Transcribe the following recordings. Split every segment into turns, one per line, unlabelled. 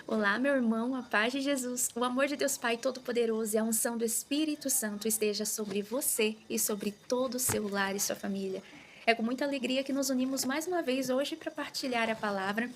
Olá, meu irmão, a paz de Jesus, o amor de Deus Pai Todo-Poderoso e a unção do Espírito Santo esteja sobre você e sobre todo o seu lar e sua família. É com muita alegria que nos unimos mais uma vez hoje para partilhar a palavra.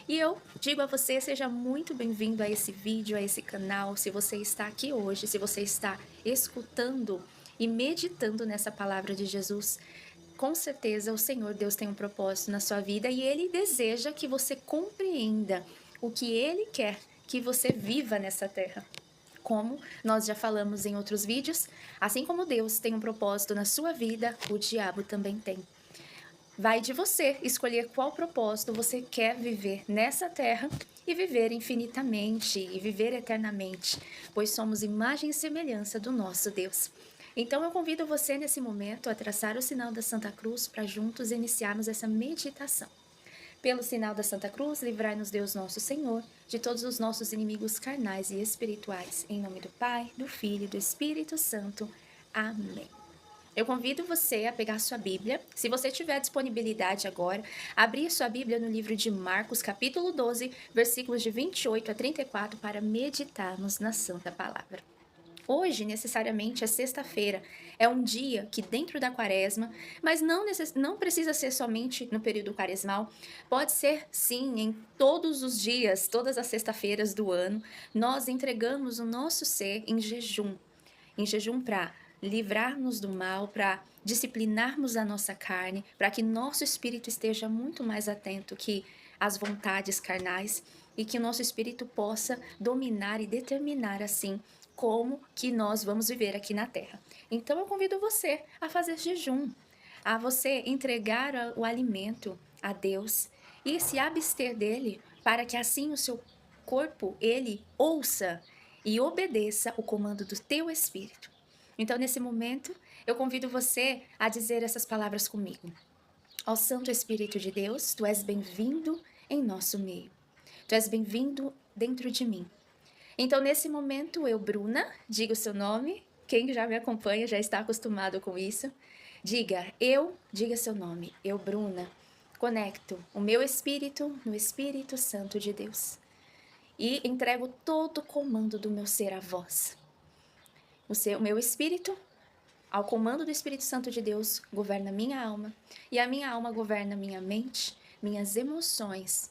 E eu digo a você, seja muito bem-vindo a esse vídeo, a esse canal. Se você está aqui hoje, se você está escutando e meditando nessa palavra de Jesus, com certeza o Senhor Deus tem um propósito na sua vida e Ele deseja que você compreenda o que Ele quer que você viva nessa terra. Como nós já falamos em outros vídeos, assim como Deus tem um propósito na sua vida, o diabo também tem. Vai de você escolher qual propósito você quer viver nessa terra e viver infinitamente e viver eternamente, pois somos imagem e semelhança do nosso Deus. Então eu convido você nesse momento a traçar o sinal da Santa Cruz para juntos iniciarmos essa meditação. Pelo sinal da Santa Cruz, livrai-nos Deus nosso Senhor de todos os nossos inimigos carnais e espirituais. Em nome do Pai, do Filho e do Espírito Santo. Amém. Eu convido você a pegar sua Bíblia, se você tiver disponibilidade agora, abrir sua Bíblia no livro de Marcos, capítulo 12, versículos de 28 a 34, para meditarmos na Santa Palavra. Hoje, necessariamente, é sexta-feira, é um dia que dentro da quaresma, mas não precisa ser somente no período quaresmal, pode ser sim em todos os dias, todas as sexta-feiras do ano, nós entregamos o nosso ser em jejum para livrar-nos do mal, para disciplinarmos a nossa carne, para que nosso espírito esteja muito mais atento que às vontades carnais e que o nosso espírito possa dominar e determinar assim como que nós vamos viver aqui na Terra. Então eu convido você a fazer jejum, a você entregar o alimento a Deus e se abster dele, para que assim o seu corpo ele ouça e obedeça o comando do teu espírito. Então nesse momento eu convido você a dizer essas palavras comigo. Ó Santo Espírito de Deus, tu és bem-vindo em nosso meio. Tu és bem-vindo dentro de mim. Então, nesse momento, eu, Bruna, diga o seu nome. Quem já me acompanha já está acostumado com isso. Diga seu nome. Eu, Bruna, conecto o meu espírito no Espírito Santo de Deus. E entrego todo o comando do meu ser a vós. O meu espírito, ao comando do Espírito Santo de Deus, governa minha alma. E a minha alma governa minha mente, minhas emoções,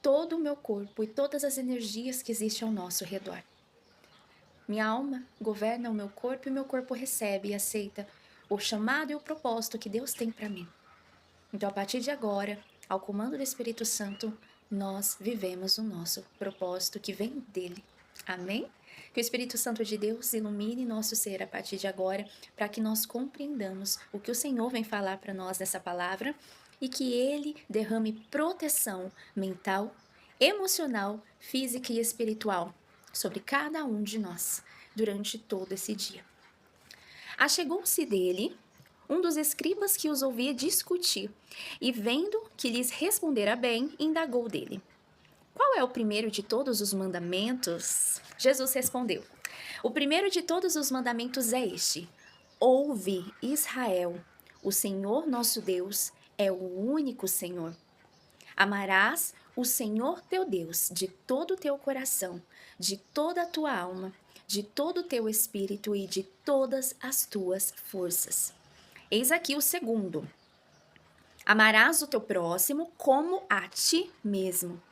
todo o meu corpo e todas as energias que existem ao nosso redor. Minha alma governa o meu corpo e o meu corpo recebe e aceita o chamado e o propósito que Deus tem para mim. Então, a partir de agora, ao comando do Espírito Santo, nós vivemos o nosso propósito que vem dele. Amém? Que o Espírito Santo de Deus ilumine nosso ser a partir de agora, para que nós compreendamos o que o Senhor vem falar para nós nessa palavra e que ele derrame proteção mental, emocional, física e espiritual sobre cada um de nós durante todo esse dia. Achegou-se dele um dos escribas que os ouvia discutir, e vendo que lhes respondera bem, indagou dele: qual é o primeiro de todos os mandamentos? Jesus respondeu: o primeiro de todos os mandamentos é este: ouve, Israel, o Senhor nosso Deus é o único Senhor. Amarás o Senhor teu Deus de todo o teu coração, de toda a tua alma, de todo o teu espírito e de todas as tuas forças. Eis aqui o segundo: amarás o teu próximo como a ti mesmo.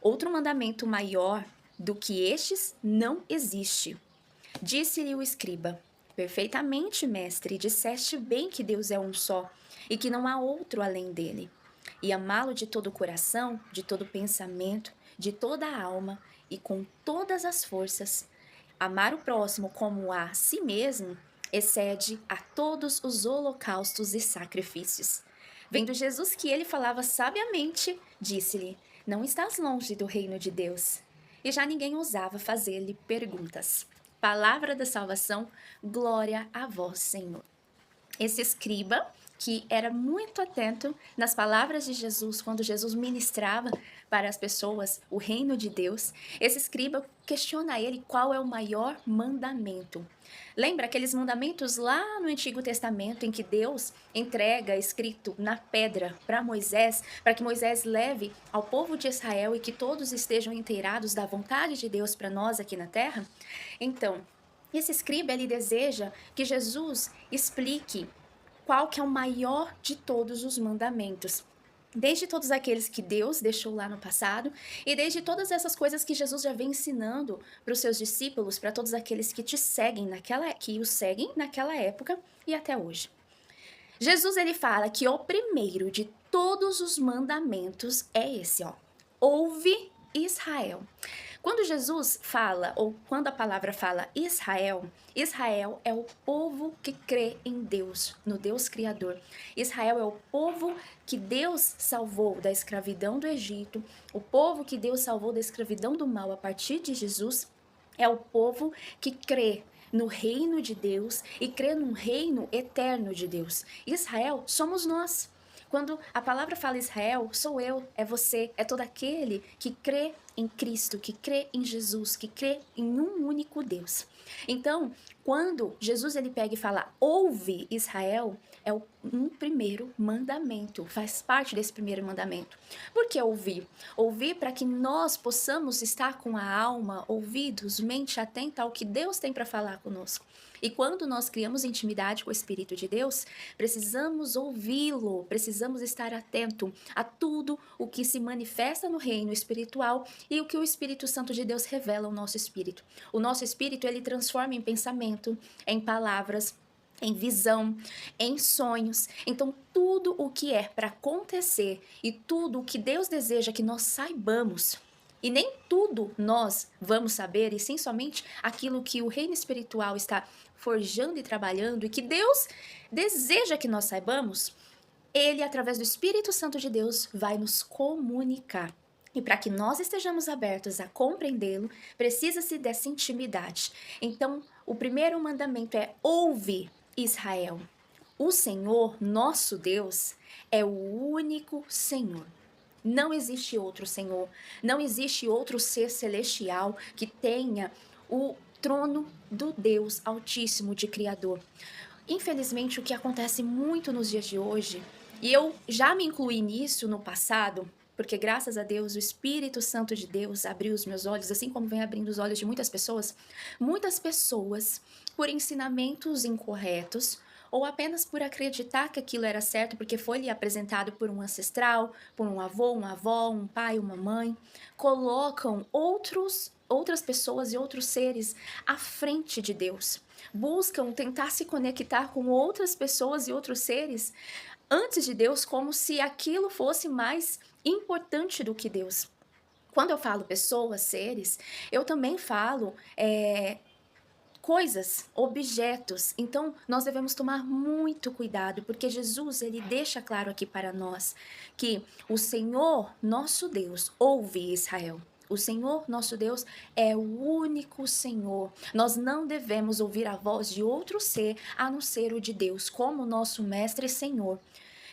Outro mandamento maior do que estes não existe. Disse-lhe o escriba: perfeitamente, mestre, disseste bem que Deus é um só e que não há outro além dele. E amá-lo de todo o coração, de todo o pensamento, de toda a alma e com todas as forças. Amar o próximo como a si mesmo excede a todos os holocaustos e sacrifícios. Vendo Jesus que ele falava sabiamente, disse-lhe: não estás longe do reino de Deus. E já ninguém ousava fazer-lhe perguntas. Palavra da salvação, glória a vós, Senhor. Esse escriba, que era muito atento nas palavras de Jesus, quando Jesus ministrava para as pessoas o reino de Deus, esse escriba questiona ele qual é o maior mandamento. Lembra aqueles mandamentos lá no Antigo Testamento em que Deus entrega escrito na pedra para Moisés, para que Moisés leve ao povo de Israel e que todos estejam inteirados da vontade de Deus para nós aqui na terra? Então, esse escriba, ele deseja que Jesus explique qual que é o maior de todos os mandamentos. Desde todos aqueles que Deus deixou lá no passado e desde todas essas coisas que Jesus já vem ensinando para os seus discípulos, para todos aqueles que que o seguem naquela época e até hoje. Jesus, ele fala que o primeiro de todos os mandamentos é esse, ó. Ouve, Israel. Quando Jesus fala, ou quando a palavra fala Israel, Israel é o povo que crê em Deus, no Deus Criador. Israel é o povo que Deus salvou da escravidão do Egito, o povo que Deus salvou da escravidão do mal a partir de Jesus, é o povo que crê no reino de Deus e crê num reino eterno de Deus. Israel somos nós. Quando a palavra fala Israel, sou eu, é você, é todo aquele que crê em Cristo, que crê em Jesus, que crê em um único Deus. Então, quando Jesus ele pega e fala, ouve Israel, é um primeiro mandamento, faz parte desse primeiro mandamento. Por que ouvir? Ouvir para que nós possamos estar com a alma, ouvidos, mente atenta ao que Deus tem para falar conosco. E quando nós criamos intimidade com o Espírito de Deus, precisamos ouvi-lo, precisamos estar atento a tudo o que se manifesta no reino espiritual e o que o Espírito Santo de Deus revela ao nosso espírito. O nosso espírito, ele transforma em pensamento, em palavras, em visão, em sonhos. Então, tudo o que é para acontecer e tudo o que Deus deseja que nós saibamos, e nem tudo nós vamos saber, e sim somente aquilo que o reino espiritual está forjando e trabalhando, e que Deus deseja que nós saibamos, ele, através do Espírito Santo de Deus, vai nos comunicar. E para que nós estejamos abertos a compreendê-lo, precisa-se dessa intimidade. Então, o primeiro mandamento é: ouve, Israel. O Senhor, nosso Deus, é o único Senhor. Não existe outro Senhor, não existe outro ser celestial que tenha o trono do Deus Altíssimo de Criador. Infelizmente, o que acontece muito nos dias de hoje, e eu já me incluí nisso no passado, porque graças a Deus o Espírito Santo de Deus abriu os meus olhos, assim como vem abrindo os olhos de muitas pessoas, por ensinamentos incorretos, ou apenas por acreditar que aquilo era certo porque foi lhe apresentado por um ancestral, por um avô, uma avó, um pai, uma mãe, colocam outras pessoas e outros seres à frente de Deus. Buscam tentar se conectar com outras pessoas e outros seres antes de Deus, como se aquilo fosse mais importante do que Deus. Quando eu falo pessoas, seres, eu também falo coisas, objetos. Então, nós devemos tomar muito cuidado, porque Jesus, ele deixa claro aqui para nós que o Senhor, nosso Deus, ouve Israel. O Senhor, nosso Deus, é o único Senhor. Nós não devemos ouvir a voz de outro ser, a não ser o de Deus, como nosso Mestre e Senhor.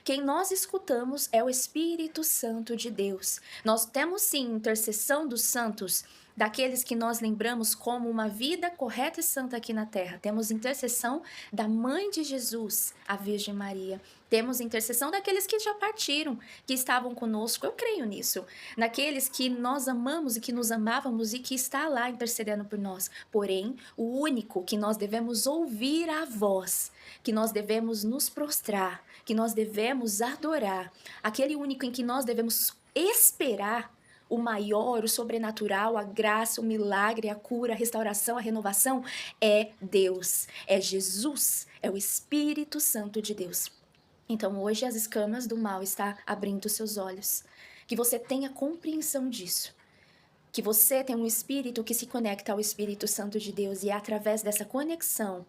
Quem nós escutamos é o Espírito Santo de Deus. Nós temos sim intercessão dos santos, daqueles que nós lembramos como uma vida correta e santa aqui na terra. Temos intercessão da Mãe de Jesus, a Virgem Maria. Temos intercessão daqueles que já partiram, que estavam conosco. Eu creio nisso. Naqueles que nós amamos e que nos amávamos e que está lá intercedendo por nós. Porém, o único que nós devemos ouvir a voz, que nós devemos nos prostrar, que nós devemos adorar, aquele único em que nós devemos esperar o maior, o sobrenatural, a graça, o milagre, a cura, a restauração, a renovação, é Deus, é Jesus, é o Espírito Santo de Deus. Então hoje as escamas do mal estão abrindo seus olhos, que você tenha compreensão disso, que você tenha um espírito que se conecta ao Espírito Santo de Deus, e é através dessa conexão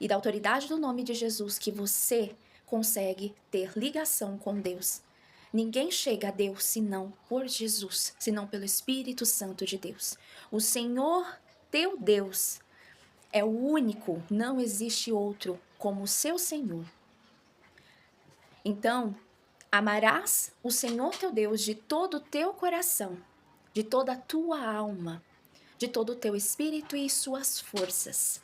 e da autoridade do nome de Jesus que você consegue ter ligação com Deus. Ninguém chega a Deus senão por Jesus, senão pelo Espírito Santo de Deus. O Senhor, teu Deus, é o único, não existe outro como o seu Senhor. Então, amarás o Senhor teu Deus de todo o teu coração, de toda a tua alma, de todo o teu espírito e suas forças,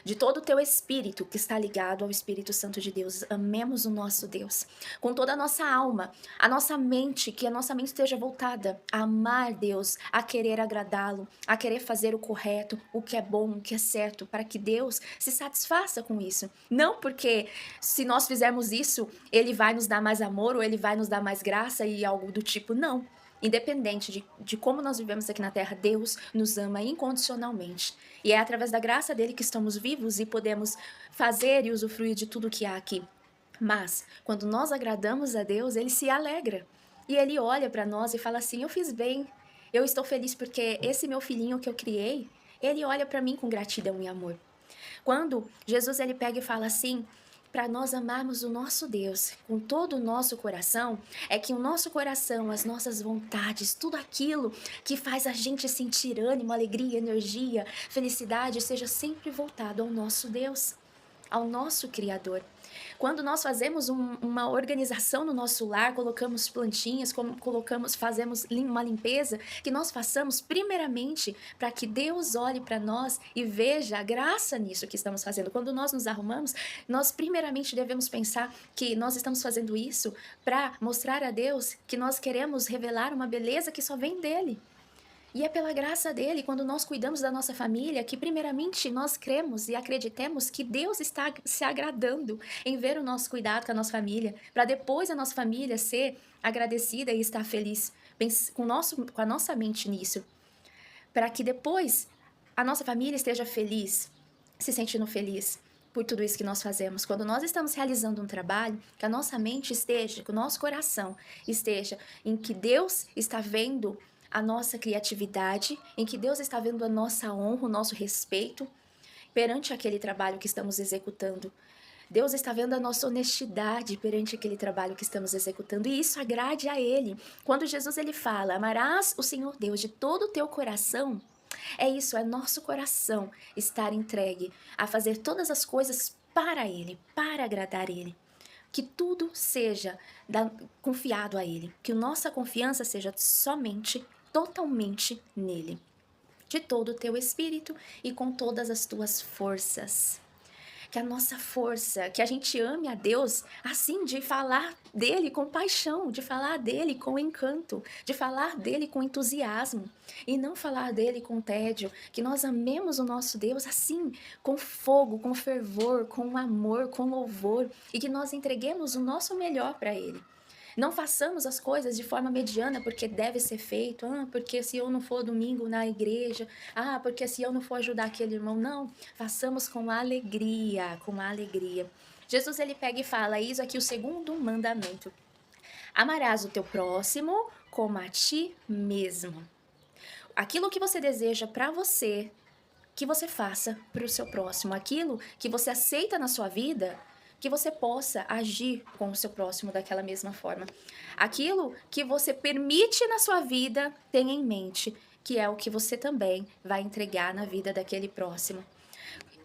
de todo o teu espírito que está ligado ao Espírito Santo de Deus. Amemos o nosso Deus com toda a nossa alma, a nossa mente, que a nossa mente esteja voltada a amar Deus, a querer agradá-lo, a querer fazer o correto, o que é bom, o que é certo, para que Deus se satisfaça com isso. Não porque se nós fizermos isso, ele vai nos dar mais amor ou ele vai nos dar mais graça e algo do tipo, não. Independente de como nós vivemos aqui na Terra, Deus nos ama incondicionalmente. E é através da graça dele que estamos vivos e podemos fazer e usufruir de tudo que há aqui. Mas, quando nós agradamos a Deus, ele se alegra. E ele olha para nós e fala assim: eu fiz bem, eu estou feliz porque esse meu filhinho que eu criei, ele olha para mim com gratidão e amor. Quando Jesus ele pega e fala assim, para nós amarmos o nosso Deus com todo o nosso coração, é que o nosso coração, as nossas vontades, tudo aquilo que faz a gente sentir ânimo, alegria, energia, felicidade, seja sempre voltado ao nosso Deus, ao nosso Criador. Quando nós fazemos uma organização no nosso lar, colocamos plantinhas, fazemos uma limpeza, que nós façamos primeiramente para que Deus olhe para nós e veja a graça nisso que estamos fazendo. Quando nós nos arrumamos, nós primeiramente devemos pensar que nós estamos fazendo isso para mostrar a Deus que nós queremos revelar uma beleza que só vem dele. E é pela graça dele, quando nós cuidamos da nossa família, que primeiramente nós cremos e acreditemos que Deus está se agradando em ver o nosso cuidado com a nossa família, para depois a nossa família ser agradecida e estar feliz com a nossa mente nisso. Para que depois a nossa família esteja feliz, se sentindo feliz por tudo isso que nós fazemos. Quando nós estamos realizando um trabalho, que a nossa mente esteja, que o nosso coração esteja em que Deus está vendo a nossa criatividade, em que Deus está vendo a nossa honra, o nosso respeito perante aquele trabalho que estamos executando. Deus está vendo a nossa honestidade perante aquele trabalho que estamos executando, e isso agrade a Ele. Quando Jesus ele fala, amarás o Senhor Deus de todo o teu coração, é isso, é nosso coração estar entregue a fazer todas as coisas para Ele, para agradar Ele. Que tudo seja confiado a Ele, que a nossa confiança seja somente, totalmente nele, de todo o teu espírito e com todas as tuas forças. Que a nossa força, que a gente ame a Deus, assim, de falar dele com paixão, de falar dele com encanto, de falar dele com entusiasmo, e não falar dele com tédio, que nós amemos o nosso Deus assim, com fogo, com fervor, com amor, com louvor, e que nós entreguemos o nosso melhor para ele. Não façamos as coisas de forma mediana porque deve ser feito, porque se eu não for domingo na igreja, porque se eu não for ajudar aquele irmão, não. Façamos com alegria, com alegria. Jesus ele pega e fala, isso aqui o segundo mandamento. Amarás o teu próximo como a ti mesmo. Aquilo que você deseja para você, que você faça para o seu próximo. Aquilo que você aceita na sua vida, que você possa agir com o seu próximo daquela mesma forma. Aquilo que você permite na sua vida, tenha em mente que é o que você também vai entregar na vida daquele próximo.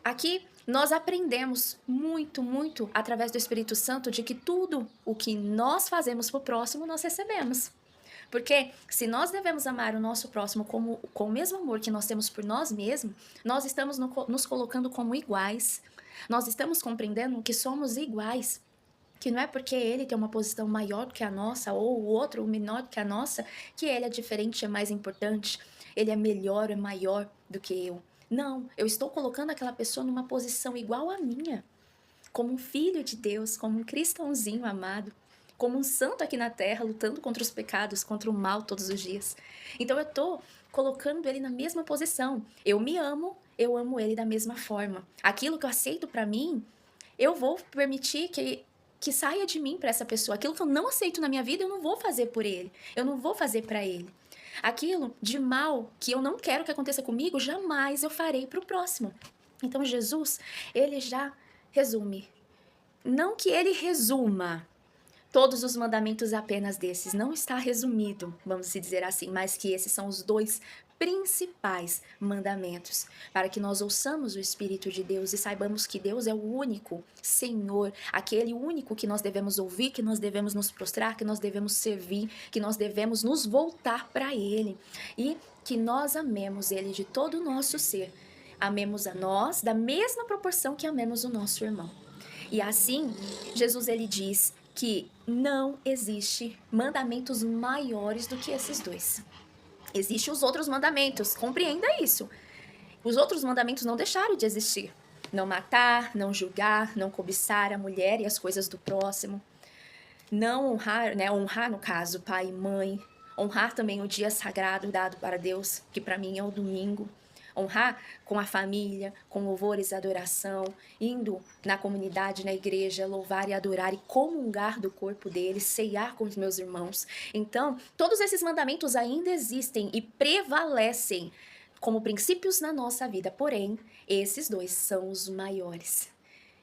Aqui nós aprendemos muito, muito através do Espírito Santo de que tudo o que nós fazemos para o próximo, nós recebemos. Porque se nós devemos amar o nosso próximo com o mesmo amor que nós temos por nós mesmos, nós estamos nos colocando como iguais. Nós estamos compreendendo que somos iguais, que não é porque ele tem uma posição maior do que a nossa ou o outro menor do que a nossa, que ele é diferente, é mais importante, ele é melhor, é maior do que eu. Não, eu estou colocando aquela pessoa numa posição igual à minha, como um filho de Deus, como um cristãozinho amado, como um santo aqui na terra, lutando contra os pecados, contra o mal todos os dias. Então eu estou colocando ele na mesma posição. Eu me amo, eu amo ele da mesma forma. Aquilo que eu aceito para mim, eu vou permitir que saia de mim para essa pessoa. Aquilo que eu não aceito na minha vida, eu não vou fazer por ele. Eu não vou fazer para ele. Aquilo de mal que eu não quero que aconteça comigo, jamais eu farei para o próximo. Então Jesus, ele já resume. Não que ele resuma todos os mandamentos apenas desses. Não está resumido, vamos dizer assim, mas que esses são os dois principais mandamentos, para que nós ouçamos o Espírito de Deus e saibamos que Deus é o único Senhor, aquele único que nós devemos ouvir, que nós devemos nos prostrar, que nós devemos servir, que nós devemos nos voltar para Ele e que nós amemos Ele de todo o nosso ser. Amemos a nós da mesma proporção que amemos o nosso irmão. E assim, Jesus ele diz que não existe mandamentos maiores do que esses dois. Existem os outros mandamentos, compreenda isso. Os outros mandamentos não deixaram de existir. Não matar, não julgar, não cobiçar a mulher e as coisas do próximo. Não honrar, né? Honrar, no caso, pai e mãe. Honrar também o dia sagrado dado para Deus, que para mim é o domingo. Honrar com a família, com louvores e adoração, indo na comunidade, na igreja, louvar e adorar e comungar do corpo dele, ceiar com os meus irmãos. Então, todos esses mandamentos ainda existem e prevalecem como princípios na nossa vida, porém, esses dois são os maiores.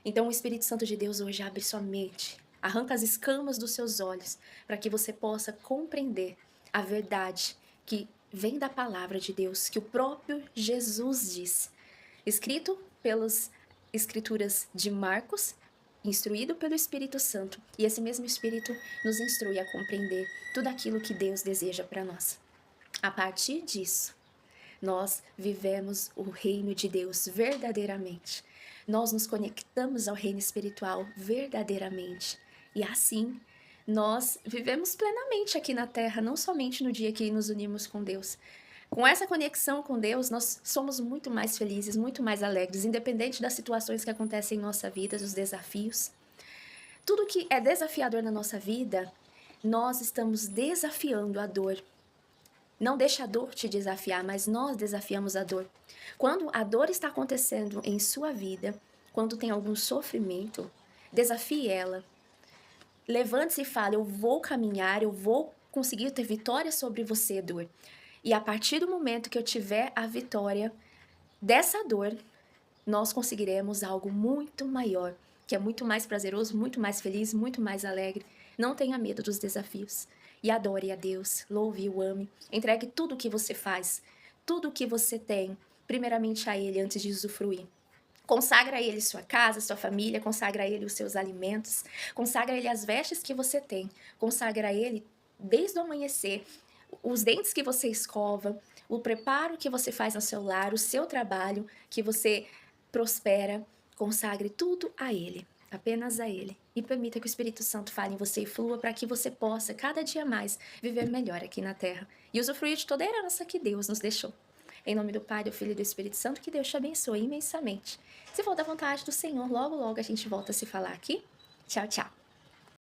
Então, o Espírito Santo de Deus hoje abre sua mente, arranca as escamas dos seus olhos, para que você possa compreender a verdade que vem da palavra de Deus, que o próprio Jesus diz, escrito pelas escrituras de Marcos, instruído pelo Espírito Santo, e esse mesmo Espírito nos instrui a compreender tudo aquilo que Deus deseja para nós. A partir disso, nós vivemos o reino de Deus verdadeiramente. Nós nos conectamos ao reino espiritual verdadeiramente. E assim, nós vivemos plenamente aqui na Terra, não somente no dia que nos unimos com Deus. Com essa conexão com Deus, nós somos muito mais felizes, muito mais alegres, independente das situações que acontecem em nossa vida, dos desafios. Tudo que é desafiador na nossa vida, nós estamos desafiando a dor. Não deixa a dor te desafiar, mas nós desafiamos a dor. Quando a dor está acontecendo em sua vida, quando tem algum sofrimento, desafie ela. Levante-se e fale, eu vou caminhar, eu vou conseguir ter vitória sobre você, dor. E a partir do momento que eu tiver a vitória dessa dor, nós conseguiremos algo muito maior, que é muito mais prazeroso, muito mais feliz, muito mais alegre. Não tenha medo dos desafios. E adore a Deus, louve e o ame. Entregue tudo o que você faz, tudo o que você tem, primeiramente a Ele antes de usufruir. Consagra a Ele sua casa, sua família, consagra a Ele os seus alimentos, consagra a Ele as vestes que você tem, consagra a Ele desde o amanhecer, os dentes que você escova, o preparo que você faz no seu lar, o seu trabalho, que você prospera, consagre tudo a Ele, apenas a Ele. E permita que o Espírito Santo fale em você e flua para que você possa, cada dia mais, viver melhor aqui na Terra e usufruir de toda a herança que Deus nos deixou. Em nome do Pai, do Filho e do Espírito Santo, que Deus te abençoe imensamente. Se for da vontade do Senhor, logo, logo a gente volta a se falar aqui. Tchau, tchau.